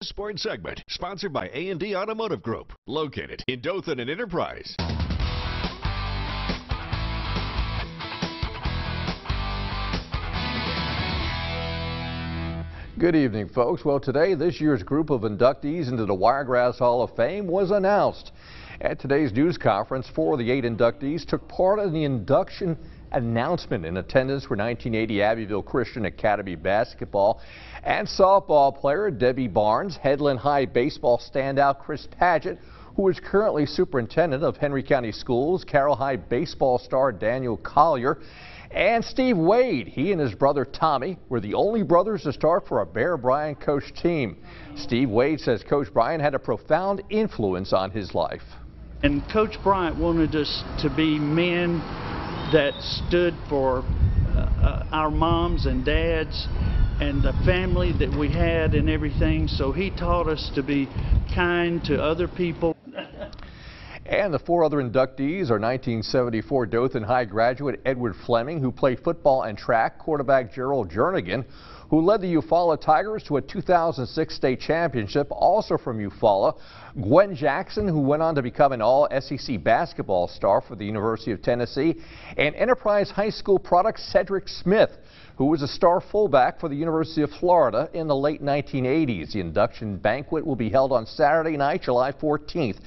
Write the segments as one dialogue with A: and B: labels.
A: Sports segment sponsored by A&D Automotive Group, located in Dothan and Enterprise.
B: Good evening, folks. Well, today, this year's group of inductees into the Wiregrass Hall of Fame was announced. At today's news conference, 4 of the 8 inductees took part in the induction announcement. In attendance were 1980 Abbeville Christian Academy basketball and softball player Debbie Barnes, Headland High baseball standout Chris Padgett, who is currently superintendent of Henry County Schools, Carroll High baseball star Daniel Collier, and Steve Wade. He and his brother Tommy were the only brothers to start for a Bear Bryant coach team. Steve Wade says Coach Bryant had a profound influence on his life.
C: And Coach Bryant wanted us to be men that stood for our moms and dads and the family that we had and everything. So he taught us to be kind to other people.
B: And the 4 other inductees are 1974 Dothan High graduate Edward Fleming, who played football and track, quarterback Gerald Jernigan, who led the Eufaula Tigers to a 2006 state championship. Also from Eufaula, Gwen Jackson, who went on to become an all-SEC basketball star for the University of Tennessee, and Enterprise High School product Cedric Smith, who was a star fullback for the University of Florida in the late 1980s. The induction banquet will be held on Saturday night, July 14th,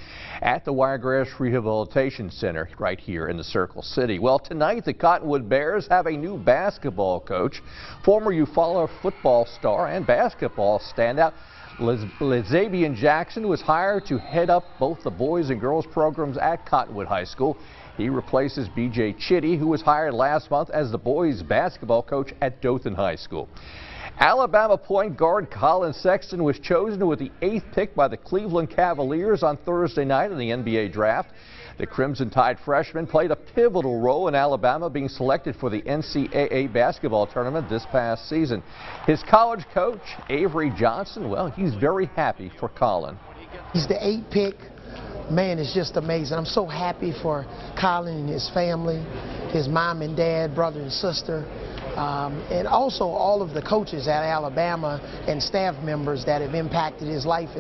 B: at the Wiregrass Rehabilitation Center right here in the Circle City. Well, tonight the Cottonwood Bears have a new basketball coach. Former Eufaula football star and basketball standout Lizabian Jackson was hired to head up both the boys and girls programs at Cottonwood High School. He replaces B.J. Chitty, who was hired last month as the boys basketball coach at Dothan High School. Alabama point guard Colin Sexton was chosen with the 8th pick by the Cleveland Cavaliers on Thursday night in the NBA draft. The Crimson Tide freshman played a pivotal role in Alabama being selected for the NCAA basketball tournament this past season. His college coach, Avery Johnson, well, he's very happy for Colin.
D: He's the 8th pick. Man, it's just amazing. I'm so happy for Colin and his family, his mom and dad, brother and sister, and also all of the coaches at Alabama and staff members that have impacted his life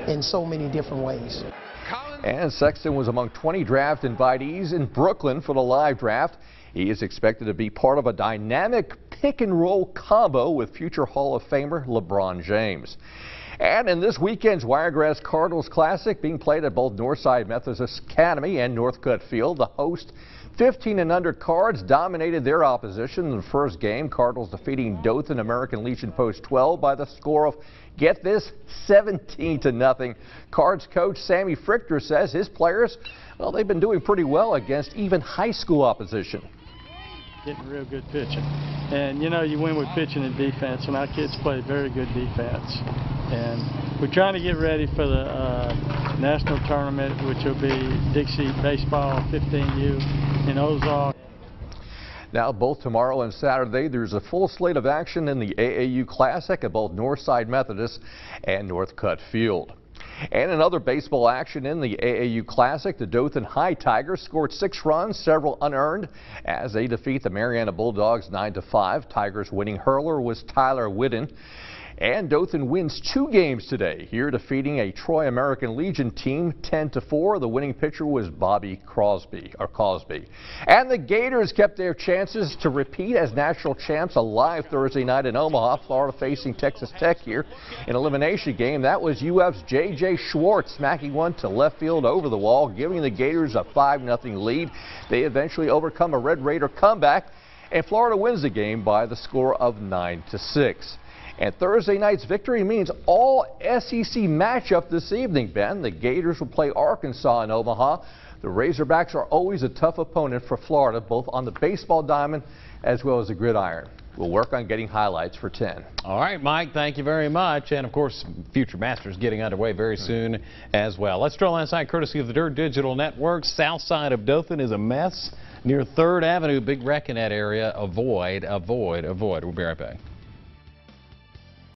D: in so many different ways.
B: And Sexton was among 20 draft invitees in Brooklyn for the live draft. He is expected to be part of a dynamic pick-and-roll combo with future Hall of Famer LeBron James. And in this weekend's Wiregrass Cardinals Classic, being played at both Northside Methodist Academy and Northcutt Field, the host 15 and under Cards dominated their opposition in the first game. Cardinals defeating Dothan American Legion Post 12 by the score of, get this, 17-0. Cards coach Sammy Frichter says his players, well, they've been doing pretty well against even high school opposition.
C: Getting real good pitching. And, you know, you win with pitching and defense, and our kids play very good defense. And we're trying to get ready for the national tournament, which will be Dixie Baseball 15U in Ozark.
B: Now, both tomorrow and Saturday, there's a full slate of action in the AAU Classic at both Northside Methodist and Northcutt Field. And in other baseball action in the AAU Classic, the Dothan High Tigers scored 6 runs, several unearned, as they defeat the Mariana Bulldogs 9-5. Tigers winning hurler was Tyler Whitten. And Dothan wins 2 games today, here defeating a Troy American Legion team 10-4. The winning pitcher was Bobby Cosby. And the Gators kept their chances to repeat as national champs alive Thursday night in Omaha. Florida facing Texas Tech here in elimination game. That was UF's J.J. Schwartz smacking one to left field over the wall, giving the Gators a 5-0 lead. They eventually overcome a Red Raider comeback, and Florida wins the game by the score of 9-6. And Thursday night's victory means all SEC matchup this evening, Ben. The Gators will play Arkansas in Omaha. The Razorbacks are always a tough opponent for Florida, both on the baseball diamond as well as the gridiron. We'll work on getting highlights for 10.
E: All right, Mike, thank you very much. And, of course, Future Masters getting underway very soon as well. Let's stroll inside courtesy of the Dirt Digital Network. South side of Dothan is a mess near 3rd Avenue. Big wreck in that area. Avoid. We'll be right back.